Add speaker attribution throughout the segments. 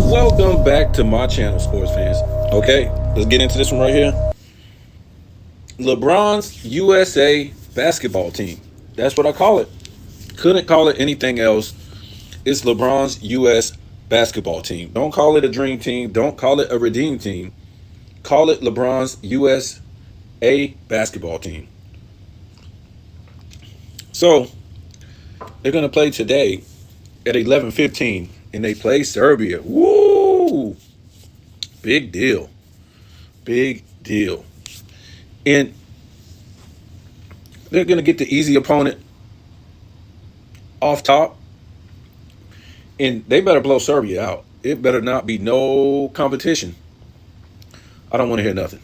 Speaker 1: Welcome back to my channel, sports fans. Okay, let's get into this one right here. LeBron's USA basketball team. That's what I call it. Couldn't call it anything else. It's LeBron's US basketball team. Don't call it a dream team. Don't call it a redeem team. Call it LeBron's USA basketball team. So they're gonna play today at 11:15, and they play Serbia. Woo! Big deal. Big deal. And they're going to get the easy opponent off top. And they better blow Serbia out. It better not be no competition. I don't want to hear nothing.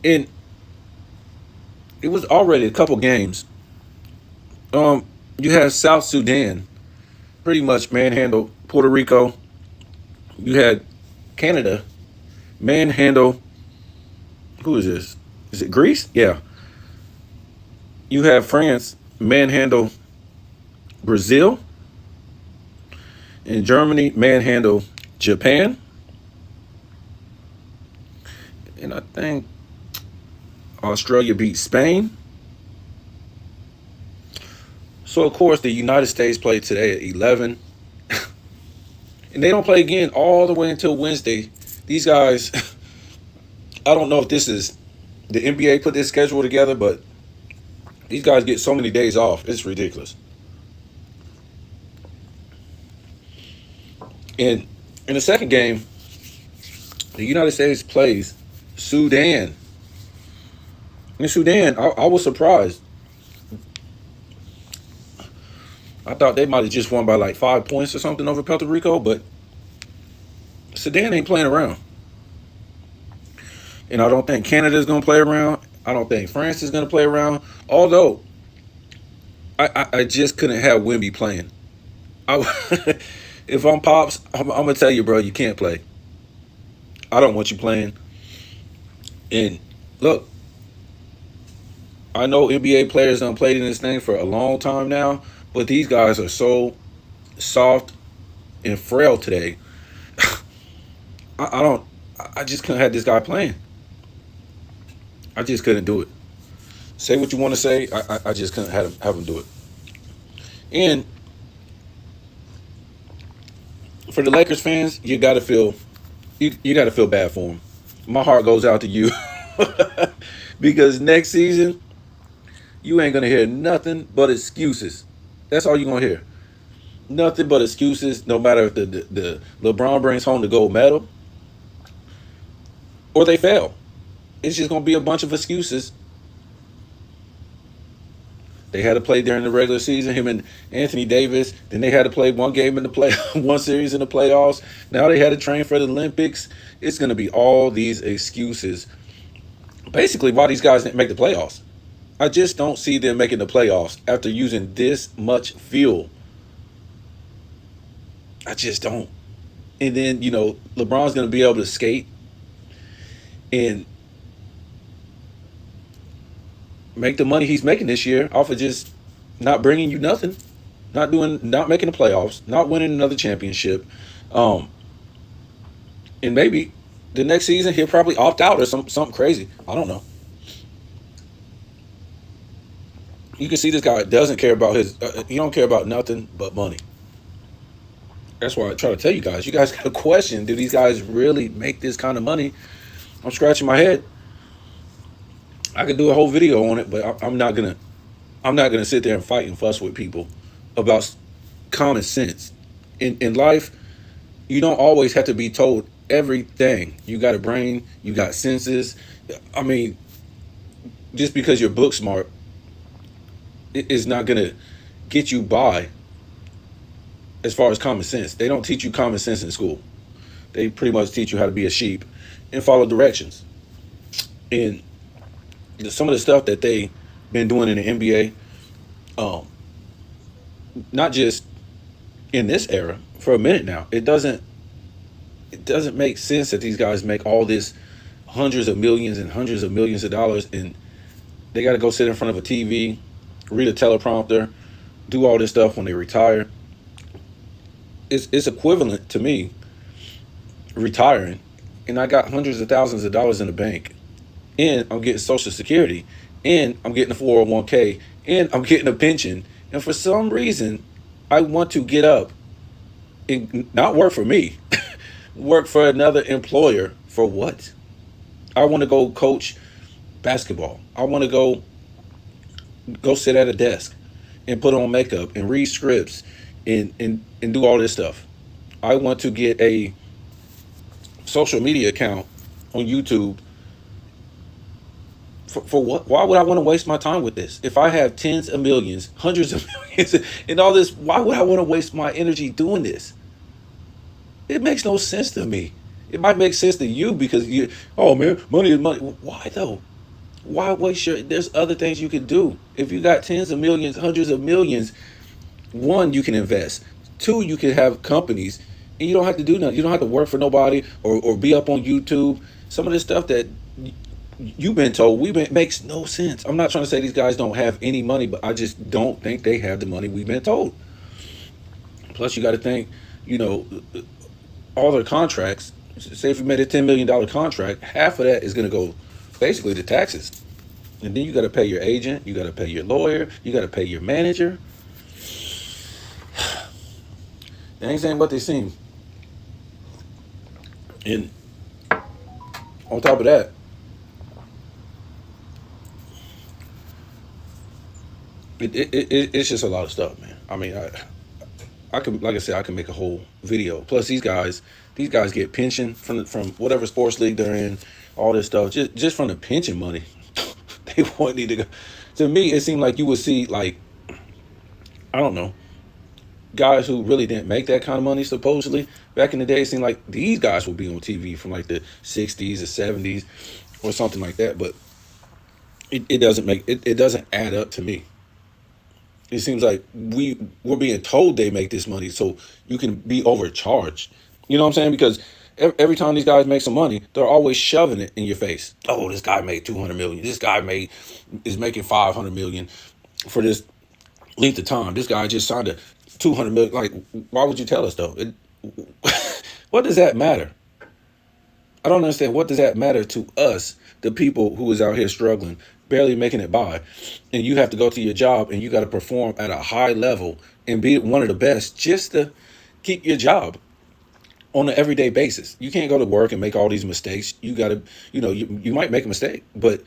Speaker 1: And it was already a couple games. You had South Sudan pretty much manhandle Puerto Rico. You had Canada manhandle. Who is this? Is it Greece? Yeah. You have France manhandle Brazil. And Germany manhandle Japan. And I think Australia beat Spain. So, of course, the United States played today at 11. And they don't play again all the way until Wednesday. These guys, I don't know if this is the NBA put this schedule together, but these guys get so many days off. It's ridiculous. And in the second game, the United States plays Sudan. In Sudan, I was surprised. I thought they might have just won by like 5 points or something over Puerto Rico, but Sudan ain't playing around. And I don't think Canada's going to play around. I don't think France is going to play around. Although, I just couldn't have Wemby playing. If I'm Pops, I'm going to tell you, bro, you can't play. I don't want you playing. And look, I know NBA players done played in this thing for a long time now, but these guys are so soft and frail today. I just couldn't have this guy playing. I just couldn't do it. Say what you want to say. I just couldn't have him do it. And for the Lakers fans, you gotta feel bad for them. My heart goes out to you. Because next season, you ain't gonna hear nothing but excuses. That's all you're gonna hear. Nothing but excuses, no matter if the LeBron brings home the gold medal or they fail. It's just gonna be a bunch of excuses. They had to play during the regular season, him and Anthony Davis. Then they had to play one game in the one series in the playoffs. Now they had to train for the Olympics. It's gonna be all these excuses. Basically, why these guys didn't make the playoffs. I just don't see them making the playoffs after using this much fuel. I just don't. And then, LeBron's going to be able to skate and make the money he's making this year off of just not bringing you nothing, not making the playoffs, not winning another championship. And maybe the next season he'll probably opt out or something crazy. I don't know. You can see this guy doesn't care about he don't care about nothing but money. That's why I try to tell you guys. You guys got to question, do these guys really make this kind of money? I'm scratching my head. I could do a whole video on it, but I'm not gonna sit there and fight and fuss with people about common sense. In life, you don't always have to be told everything. You got a brain, you got senses. I mean, just because you're book smart, it is not gonna get you by. As far as common sense, they don't teach you common sense in school. They pretty much teach you how to be a sheep and follow directions. And some of the stuff that they've been doing in the NBA, not just in this era, for a minute now, it doesn't make sense that these guys make all this hundreds of millions and hundreds of millions of dollars, and they got to go sit in front of a TV, read a teleprompter, do all this stuff when they retire. It's equivalent to me retiring, and I got hundreds of thousands of dollars in the bank, and I'm getting Social Security, and I'm getting a 401k, and I'm getting a pension. And for some reason, I want to get up and not work for me, work for another employer for what? I want to go coach basketball. I want to go sit at a desk and put on makeup and read scripts and do all this stuff. I want to get a social media account on YouTube for what? Why would I want to waste my time with this? If I have tens of millions, hundreds of millions, and all this, why would I want to waste my energy doing this? It makes no sense to me. It might make sense to you because you, oh man, money is money. Why though? Why waste your? There's other things you can do. If you got tens of millions, hundreds of millions, one, you can invest. Two, you can have companies, and you don't have to do nothing. You don't have to work for nobody or be up on YouTube. Some of this stuff that you've been told makes no sense. I'm not trying to say these guys don't have any money, but I just don't think they have the money we've been told. Plus, you got to think, you know, all their contracts. Say if you made a $10 million contract, half of that is going to go basically to taxes, and then you got to pay your agent, you got to pay your lawyer, you got to pay your manager. They ain't saying what they seem. And on top of that, it's just a lot of stuff, man. I mean, I can, like I said, I can make a whole video. Plus, these guys get pension from whatever sports league they're in, all this stuff, just from the pension money. They want you to go. To me, it seemed like you would see, like, I don't know, guys who really didn't make that kind of money. Supposedly, back in the day, it seemed like these guys would be on TV from like the '60s or '70s or something like that. But it doesn't it doesn't add up to me. It seems like we're being told they make this money, so you can be overcharged. You know what I'm saying? Because every time these guys make some money, they're always shoving it in your face. Oh, this guy made 200 million. This guy is making 500 million for this length of time. This guy just signed a 200 million. Like, why would you tell us though? What does that matter? I don't understand. What does that matter to us, the people who is out here struggling, barely making it by, and you have to go to your job and you got to perform at a high level and be one of the best just to keep your job on an everyday basis. You can't go to work and make all these mistakes. You got to, you might make a mistake, but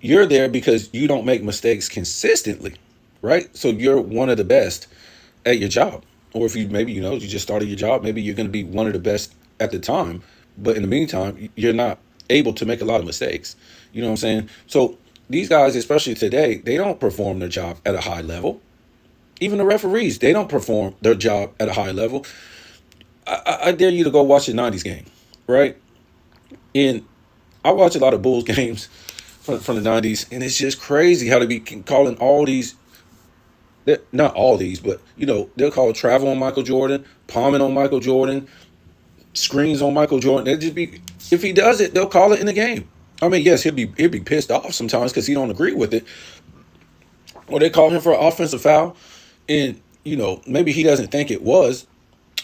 Speaker 1: you're there because you don't make mistakes consistently, right? So you're one of the best at your job. Or if you maybe, you just started your job, maybe you're going to be one of the best at the time. But in the meantime, you're not able to make a lot of mistakes. You know what I'm saying? So these guys, especially today, they don't perform their job at a high level. Even the referees, they don't perform their job at a high level. I dare you to go watch the '90s game, right? And I watch a lot of Bulls games from the '90s, and it's just crazy how they be calling all these. Not all these, but they'll call travel on Michael Jordan, palming on Michael Jordan, screens on Michael Jordan. They just be, if he does it, they'll call it in the game. I mean, yes, he'll be pissed off sometimes because he don't agree with it, or they call him for an offensive foul, and maybe he doesn't think it was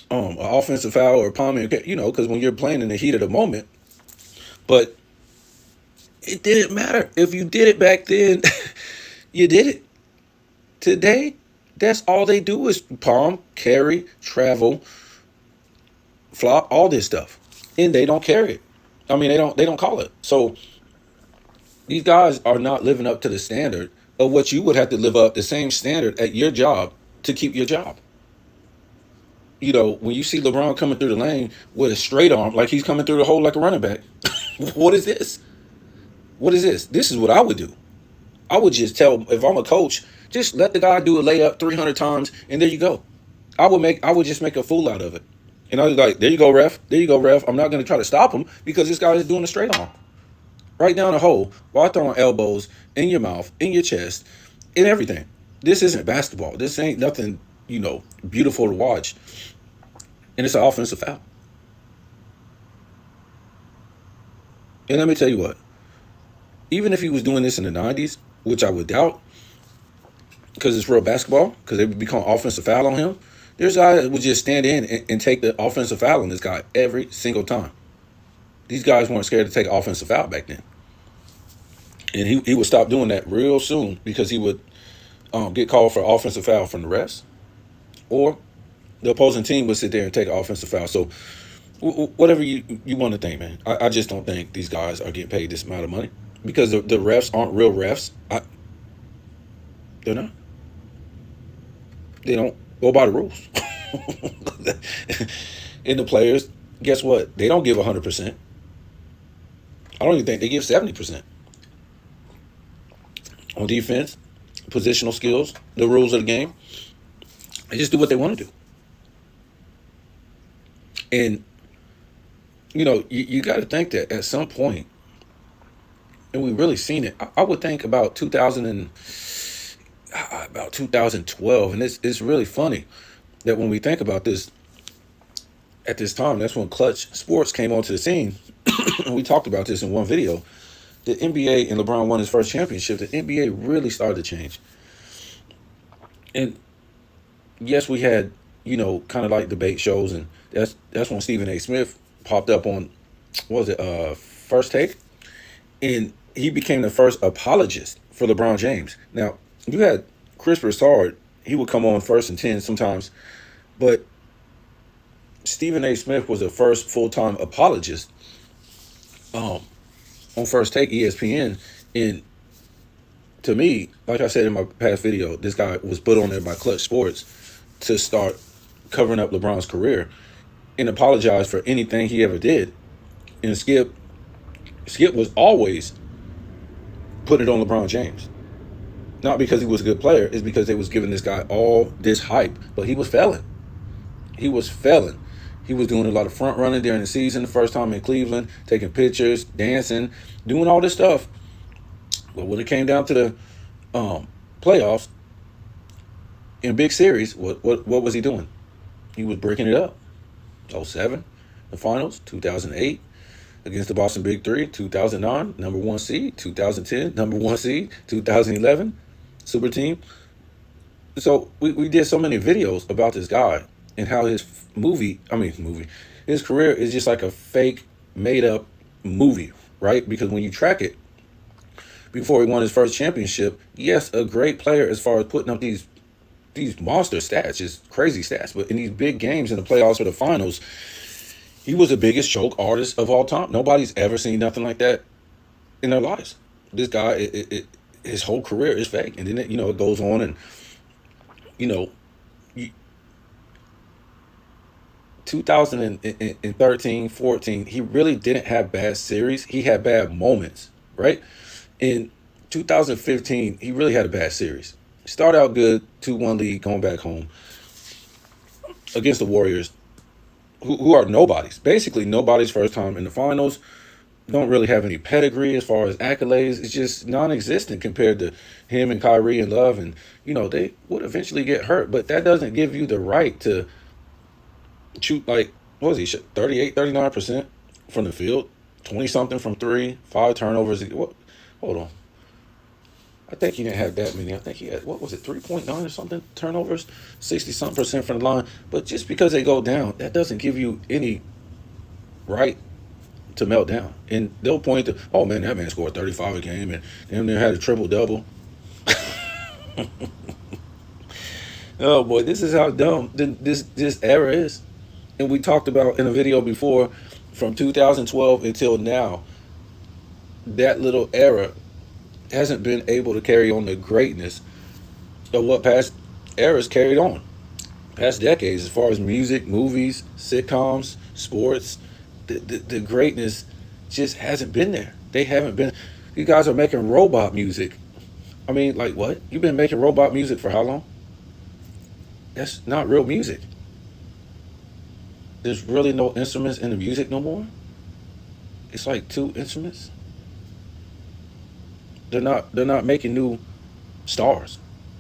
Speaker 1: an offensive foul or palming, because when you're playing in the heat of the moment, but it didn't matter if you did it back then. You did it. Today, that's all they do is palm, carry, travel, flop, all this stuff, and they don't carry it. I mean, they don't call it. So these guys are not living up to the standard of what you would have to live up the same standard at your job to keep your job. When you see Lebron coming through the lane with a straight arm, like he's coming through the hole like a running back, what is this? What is this? This is what I would do. I would just tell, if I'm a coach, just let the guy do a layup 300 times, and there you go. I would just make a fool out of it. And I was like, there you go, ref. There you go, ref. I'm not going to try to stop him because this guy is doing a straight arm. Right down the hole while throwing elbows in your mouth, in your chest, in everything. This isn't basketball. This ain't nothing, beautiful to watch. And it's an offensive foul. And let me tell you what. Even if he was doing this in the '90s, which I would doubt, because it's real basketball, because they would become offensive foul on him. There's guys that would just stand in and take the offensive foul on this guy every single time. These guys weren't scared to take an offensive foul back then. And he would stop doing that real soon because he would get called for offensive foul from the refs, or the opposing team would sit there and take an offensive foul. So whatever you want to think, man. I just don't think these guys are getting paid this amount of money because the refs aren't real refs. They're not. They don't go by the rules. And the players, guess what? They don't give 100%. I don't even think they give 70%. On defense, positional skills, the rules of the game, they just do what they want to do. And, you got to think that at some point, and we've really seen it, I would think about 2012, and it's really funny that when we think about this, at this time, that's when Clutch Sports came onto the scene. And we talked about this in one video. The NBA and LeBron won his first championship. The NBA really started to change. And yes, we had, kind of like debate shows, and that's when Stephen A. Smith popped up on, what was it, First Take? And he became the first apologist for LeBron James. Now, you had Chris Broussard, he would come on First and 10 sometimes, but Stephen A. Smith was the first full-time apologist on First Take ESPN. And to me, like I said in my past video, this guy was put on there by Clutch Sports to start covering up LeBron's career and apologize for anything he ever did. And Skip was always put it on LeBron James. Not because he was a good player, it's because they was giving this guy all this hype. But he was failing. He was failing. He was doing a lot of front running during the season, the first time in Cleveland, taking pictures, dancing, doing all this stuff. But when it came down to the playoffs in big series, what was he doing? He was breaking it up. 2007, the finals, 2008 against the Boston Big Three, 2009, number 1 seed, 2010, number 1 seed, 2011, super team. So we did so many videos about this guy and how his his career is just like a fake, made up movie, right? Because when you track it, before he won his first championship, yes, a great player as far as putting up these monster stats, just crazy stats. But in these big games in the playoffs or the finals, he was the biggest choke artist of all time. Nobody's ever seen nothing like that in their lives. This guy, his whole career is fake. And then, it goes on and, 2013, 14, he really didn't have bad series. He had bad moments, right? In 2015, he really had a bad series. Started out good, 2-1 lead, going back home against the Warriors, who are nobodies. Basically, nobody's first time in the finals. Don't really have any pedigree as far as accolades. It's just non-existent compared to him and Kyrie and Love. And, they would eventually get hurt. But that doesn't give you the right to shoot, like, what was he, 38, 39% from the field, 20-something from three, 5 turnovers. Hold on. I think he didn't have that many. I think he had, 3.9 or something turnovers, 60-something% from the line. But just because they go down, that doesn't give you any right to melt down. And they'll point to, oh man, that man scored 35 a game and damn near had a triple-double. Oh boy, this is how dumb this era is. And we talked about in a video before, from 2012 until now, that little era hasn't been able to carry on the greatness of what past eras carried on, past decades, as far as music, movies, sitcoms, sports. The greatness just hasn't been there. They haven't been. You guys are making robot music. I mean, like, what? You've been making robot music for how long? That's not real music. There's really no instruments in the music no more. It's like 2 instruments. They're not making new stars.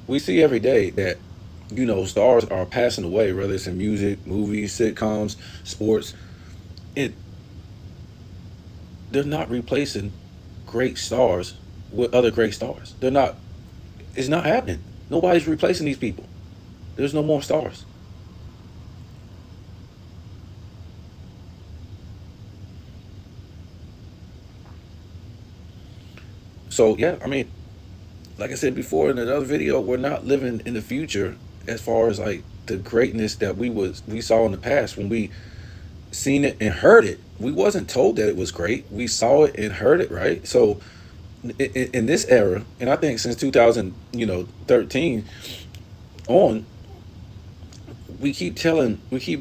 Speaker 1: We see every day that, stars are passing away, whether it's in music, movies, sitcoms, sports. They're not replacing great stars with other great stars. It's not happening. Nobody's replacing these people. There's no more stars. So yeah, I mean, like I said before in another video, we're not living in the future as far as like the greatness that we saw in the past when we seen it and heard it. We wasn't told that it was great. We saw it and heard it, right? So in this era, and I think since 2000, 13 on, we keep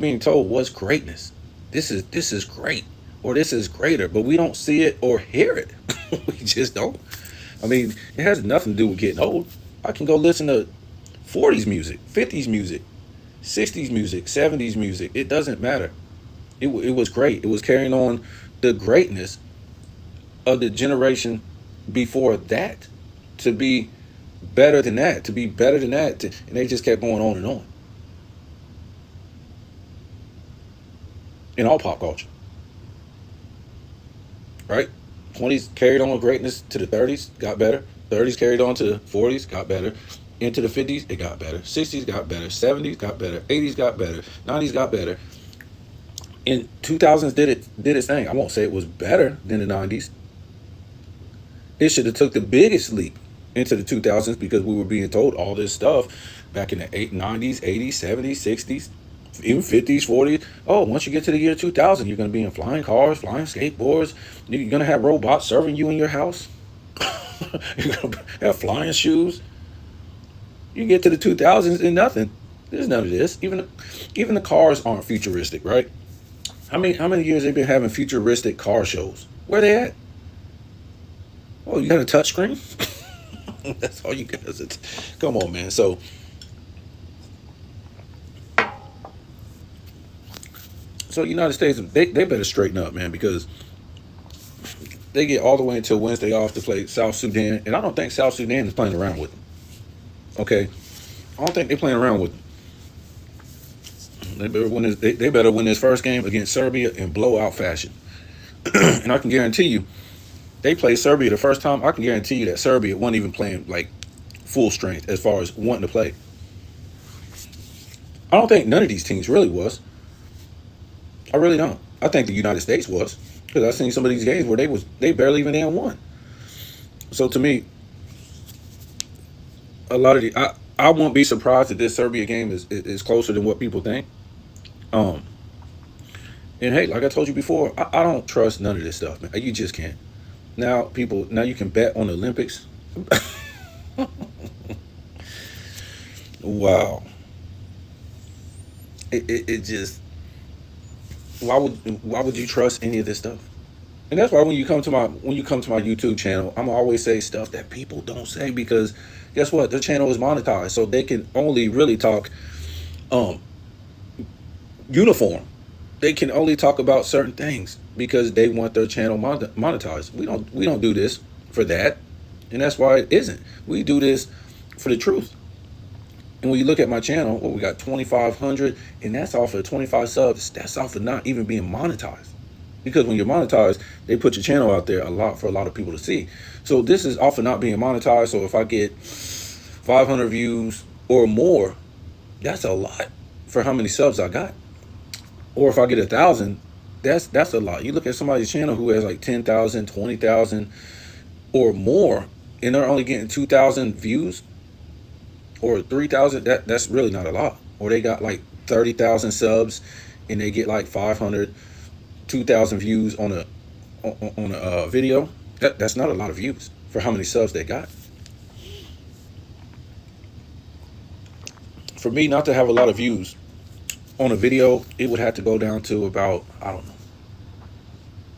Speaker 1: being told what's greatness. This is great, or this is greater, but we don't see it or hear it. We just don't. I mean, it has nothing to do with getting old. I can go listen to 40s music, 50s music, 60s music, 70s music. It doesn't matter. It was great. It was carrying on the greatness of the generation before that to be better than that, to be better than that. And they just kept going on and on in all pop culture, right? 20s carried on with greatness to the 30s, got better. 30s carried on to the 40s, got better. Into the 50s, it got better. 60s got better. 70s got better. 80s got better. 90s got better. In 2000s did its thing. I won't say it was better than the 90s. It should have took the biggest leap into the 2000s because we were being told all this stuff back in the 90s, 80s, 70s, 60s, even 50s, 40s. Oh, once you get to the year 2000, you're going to be in flying cars, flying skateboards. You're going to have robots serving you in your house. You're going to have flying shoes. You get to the 2000s and nothing. There's none of this. Even the cars aren't futuristic, right? How many years they've been having futuristic car shows? Where they at? Oh, you got a touch screen? That's all you got. Come on, man. So United States, they better straighten up, man, because they get all the way until Wednesday off to play South Sudan, and I don't think South Sudan is playing around with them. Okay, I don't think they're playing around with them. They better win this first game against Serbia in blowout fashion, and I can guarantee you, they played Serbia the first time. I can guarantee you that Serbia wasn't even playing like full strength as far as wanting to play. I don't think none of these teams really was. I really don't. I think the United States was because I've seen some of these games where they barely even damn won. So to me, a lot of the I won't be surprised that this Serbia game is closer than what people think. Um, and hey, like I told you before, I don't trust none of this stuff, man. You just can't. Now you can bet on the Olympics. Wow, it just why would you trust any of this stuff? And that's why when you come to my YouTube channel, I'm always say stuff that people don't say because guess what? Their channel is monetized, so they can only really talk um uniform. They can only talk about certain things because they want their channel monetized. We don't do this for that, and that's why it isn't. We do this for the truth. And when you look at my channel, we got 2,500, and that's off of 25 subs. That's off of not even being monetized. Because when you're monetized, they put your channel out there a lot for a lot of people to see. So this is off of not being monetized. So if I get 500 views or more, that's a lot for how many subs I got. Or if I get 1,000, that's a lot. You look at somebody's channel who has like 10,000, 20,000 or more, and they're only getting 2,000 views or 3,000. That's really not a lot. Or they got like 30,000 subs, and they get like 500, 2,000 views on a video. That's not a lot of views for how many subs they got. For me not to have a lot of views on a video, it would have to go down to about, I don't know,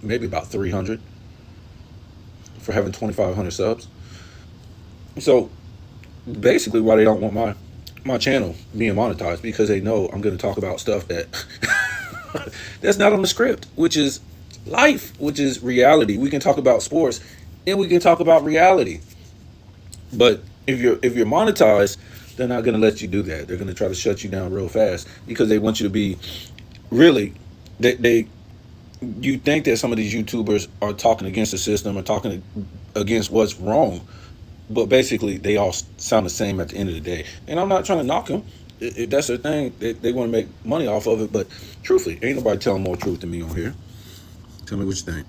Speaker 1: maybe about 300 for having 2,500 subs. So basically why they don't want my channel being monetized, because they know I'm going to talk about stuff that that's not on the script, which is life, which is reality. We can talk about sports and we can talk about reality. But if you're monetized, they're not going to let you do that. They're going to try to shut you down real fast because they want you to be really they you think that some of these YouTubers are talking against the system or talking against what's wrong, But basically, they all sound the same at the end of the day. And I'm not trying to knock them. That's their thing. They want to make money off of it. But truthfully, ain't nobody telling more truth than me on here. Tell me what you think.